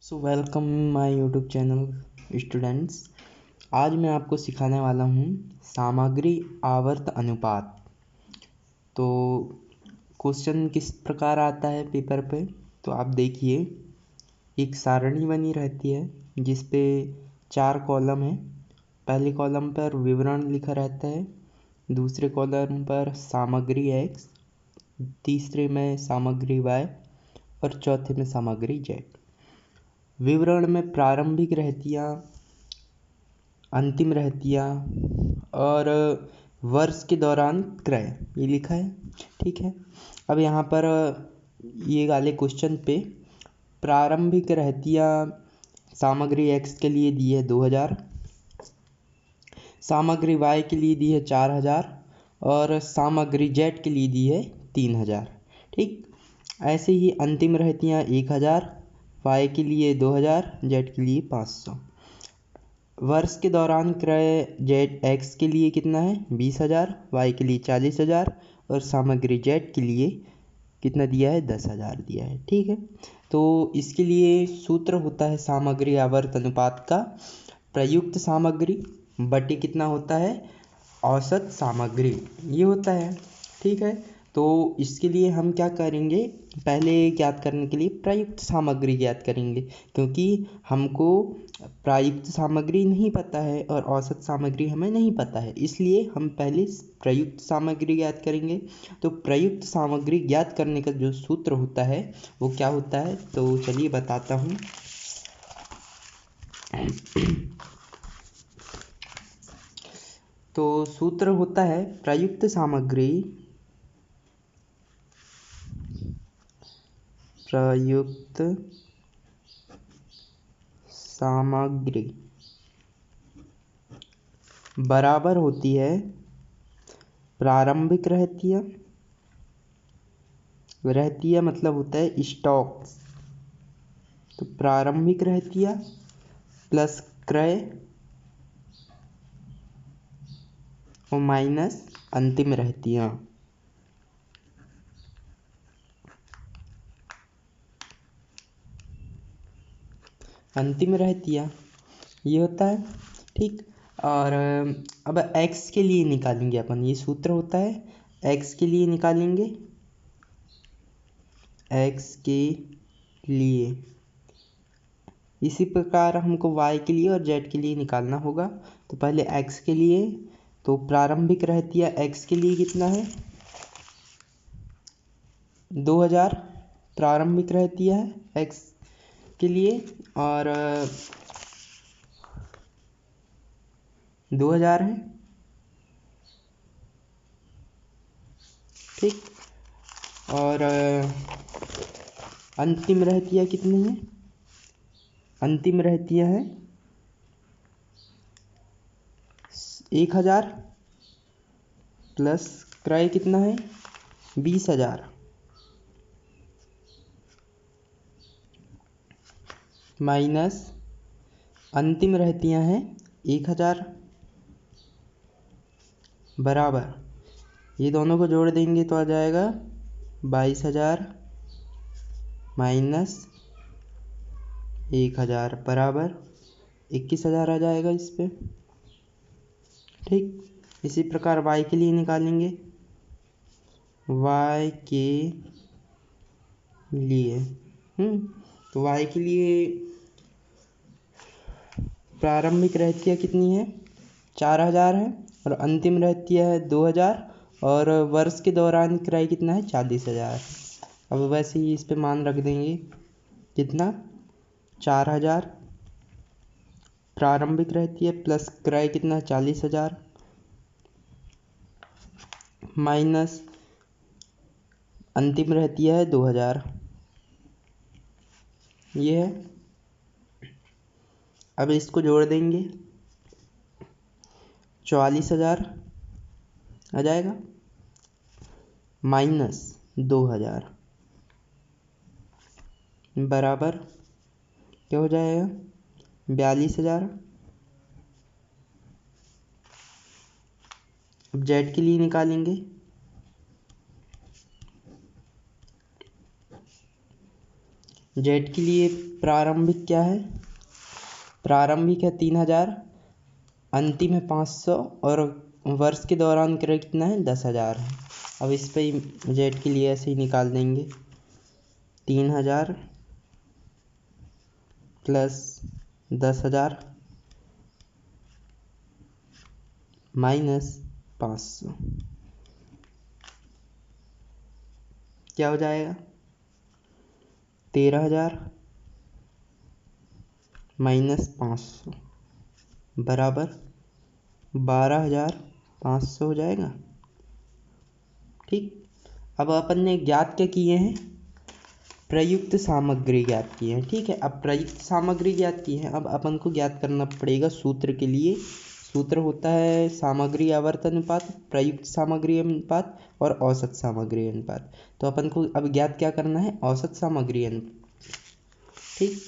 So welcome my YouTube channel students. आज मैं आपको सिखाने वाला हूँ सामग्री आवर्त अनुपात। तो क्वेश्चन किस प्रकार आता है पेपर पे, तो आप देखिए, एक सारणी बनी रहती है जिस पे 4 कॉलम है। पहले कॉलम पर विवरण लिखा रहता है, दूसरे कॉलम पर सामग्री x, तीसरे में सामग्री y और चौथे में सामग्री z। विवरण में प्रारंभिक रहतियाँ, अंतिम रहतियाँ और वर्ष के दौरान क्रय ये लिखा है। ठीक है, अब यहाँ पर ये वाले क्वेश्चन पे प्रारंभिक रहतियाँ सामग्री x के लिए दी है 2000, सामग्री y के लिए दी है 4000 और सामग्री z के लिए दी है 3000। ठीक, ऐसे ही अंतिम रहतियाँ 1000, y के लिए 2000, z के लिए 500। वर्ष के दौरान क्रय z x के लिए कितना है 20000, y के लिए 40000 और सामग्री z के लिए कितना दिया है 10000 दिया है। ठीक है, तो इसके लिए सूत्र होता है सामग्री आवर्त अनुपात का प्रयुक्त सामग्री बटे कितना होता है औसत सामग्री, ये होता है। ठीक है, तो इसके लिए हम क्या करेंगे, पहले ज्ञात करने के लिए प्रयुक्त सामग्री ज्ञात करेंगे, क्योंकि हमको प्रयुक्त सामग्री नहीं पता है और औसत सामग्री हमें नहीं पता है, इसलिए हम पहले प्रयुक्त सामग्री ज्ञात करेंगे। तो प्रयुक्त सामग्री ज्ञात करने का जो सूत्र होता है वो क्या होता है, तो चलिए बताता हूँ। तो सूत्र होता है प्रयुक्त सामग्री बराबर होती है प्रारंभिक रहतिया मतलब होता है स्टॉक। तो प्रारंभिक रहतिया प्लस क्रय और माइनस अंतिम रहतिया। अंतिम रहतिया ये होता है। ठीक, और अब x के लिए निकालेंगे अपन, ये सूत्र होता है x के लिए निकालेंगे। x के लिए इसी प्रकार हमको y के लिए और z के लिए निकालना होगा। तो पहले x के लिए, तो प्रारंभिक रहतिया x के लिए कितना है 2000 प्रारंभिक रहतिया है x के लिए, और 2000 है। ठीक, और अंतिम रहतिया कितनी है, अंतिम रहतिया है 1000 प्लस क्रय कितना है 20000 माइनस अंतिम रहतियाँ हैं 1000 बराबर, ये दोनों को जोड़ देंगे तो आ जाएगा 22000 माइनस 1000 बराबर 21000 आ जाएगा इस पे। ठीक, इसी प्रकार y के लिए निकालेंगे। y के लिए तो y के लिए प्रारंभिक रहतिया कितनी है 4000 है और अंतिम रहतिया है 2000 और वर्ष के दौरान क्रय कितना है 40000। अब वैसे ही इस पे मान रख देंगे कितना 4000 प्रारंभिक रहतिया प्लस क्रय कितना 40000 माइनस अंतिम रहतिया है 2000, ये है। अब इसको जोड़ देंगे 44000 आ जाएगा माइनस 2000 बराबर क्या हो जाएगा 42000। अब जेड के लिए निकालेंगे। जेड के लिए प्रारंभिक क्या है, प्रारंभिक है 3000, अंतिम है 500 और वर्ष के दौरान क्रय कितना है 10,000 है। अब इस पे जेड के लिए ऐसे ही निकाल देंगे, 3000 प्लस 10,000 माइनस 500 क्या हो जाएगा, 13,000 माइनस 500 बराबर 12,500 हो जाएगा। ठीक, अब अपन ने ज्ञात क्या किए हैं, प्रयुक्त सामग्री ज्ञात की है। ठीक है, अब प्रयुक्त सामग्री ज्ञात की है, अब अपन को ज्ञात करना पड़ेगा सूत्र के लिए। सूत्र होता है सामग्री आवर्त अनुपात, प्रयुक्त सामग्री अनुपात और औसत सामग्री अनुपात। तो अपन को अब ज्ञात क्या करना है, औसत सामग्री अनुपात। ठीक,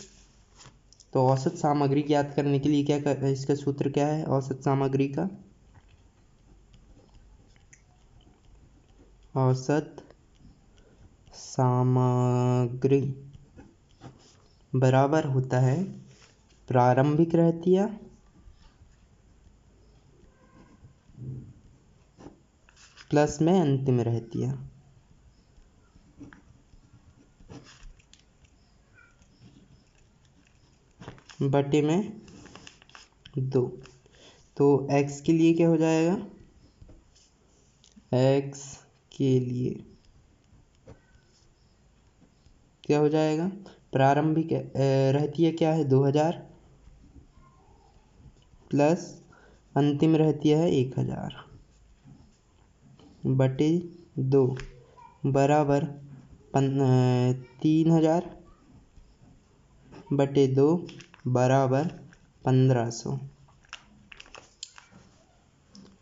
तो औसत सामग्री ज्ञात करने के लिए क्या कर, इसका सूत्र क्या है औसत सामग्री का, औसत सामग्री बराबर होता है प्रारंभिक रहतिया प्लस में अंतिम रहतिया बटे में 2। तो x के लिए क्या हो जाएगा, x के लिए क्या हो जाएगा, प्रारंभिक रहतिया क्या है 2000 प्लस अंतिम रहतिया है 1000 बटे 2 बराबर 3000 बटे 2 बराबर 1500।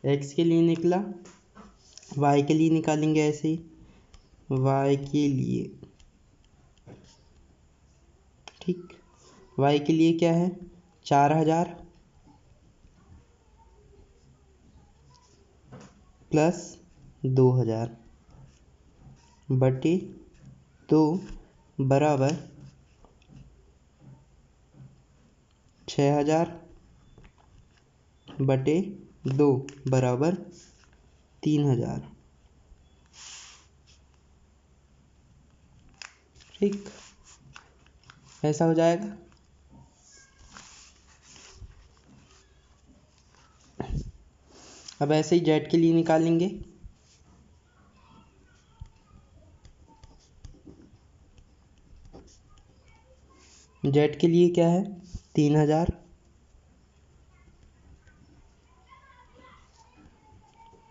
x के लिए निकला, y के लिए निकालेंगे ऐसे ही, y के लिए। ठीक, y के लिए क्या है 4000 प्लस 2000 बटे 2 बराबर 6000 बटे 2 बराबर 3000। ठीक, ऐसा हो जाएगा। अब ऐसे ही जेड के लिए निकालेंगे, जेड के लिए क्या है 3000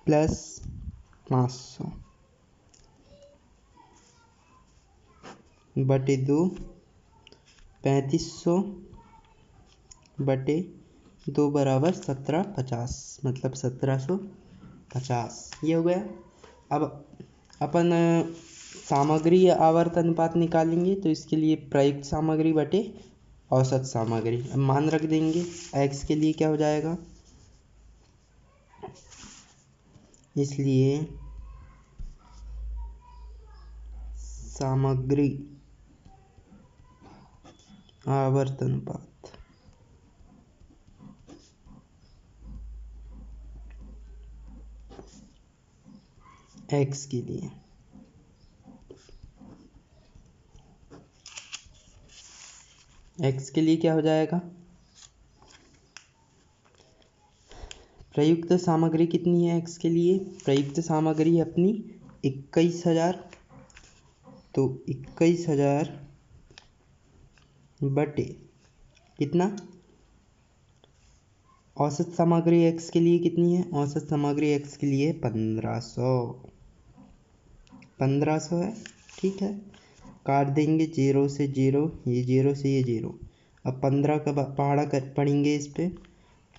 प्लस 500 बटे 2 3500 बटे 2 बराबर 1750, मतलब 1750 ये हो गया। अब अपन सामग्री आवर्त अनुपात निकालेंगे, तो इसके लिए प्रयुक्त सामग्री बटे औसत सामग्री। अब मान रख देंगे, x के लिए क्या हो जाएगा, इसलिए सामग्री आवर्त अनुपात x के लिए x के लिए क्या हो जाएगा, प्रयुक्त सामग्री कितनी है x के लिए, प्रयुक्त सामग्री अपनी 21,000, तो 21,000 बटे कितना, औसत सामग्री x के लिए कितनी है, औसत सामग्री x के लिए 1500 है। ठीक है, काट देंगे 0 से 0, ये 0 से ये 0। अब 15 का पहाड़ा कर पढ़ेंगे इस पे,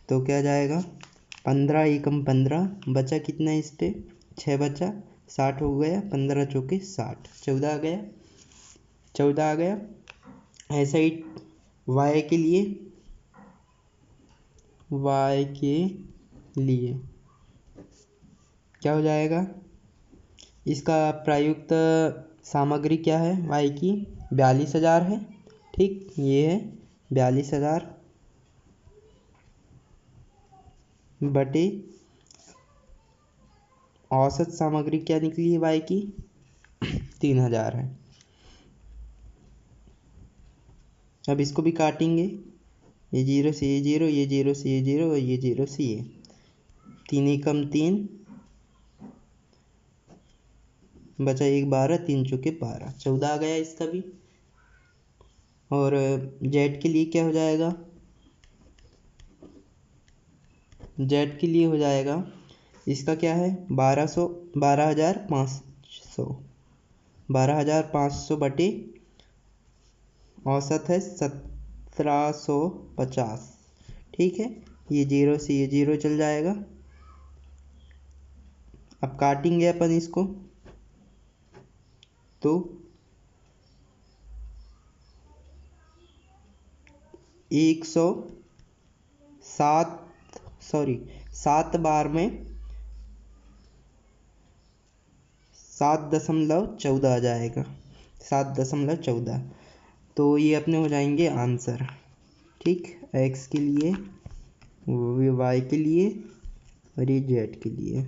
तो क्या जाएगा 15 एकम 15, बचा कितना इस पे 6 बचा, 60 हो गया, 15 चौके 60, 14 आ गया, 14 आ गया। ऐसा ही y के लिए, y के लिए क्या हो जाएगा, इसका प्रयुक्त सामग्री क्या है y की 42,000 है। ठीक, ये है 42,000 बटे औसत सामग्री क्या निकली है वाई की 3,000 है। अब इसको भी काटेंगे, ये 0 से ये 0, ये 0 से ये 0 और ये 0 से ये 3 एकम 3 बचा 1 12, 3 चौके 12, 14 आ गया इसका भी। और जेड के लिए क्या हो जाएगा, जेड के लिए हो जाएगा इसका क्या है 12,500 बटे औसत है 1750। ठीक है, ये 0 से ये 0 चल जाएगा। अब काटेंगे अपन इसको तो 7 बार में 7.14 आ जाएगा, 7.14। तो ये अपने हो जाएंगे आंसर। ठीक, एक्स के लिए, वाई के लिए और ये जेड के लिए।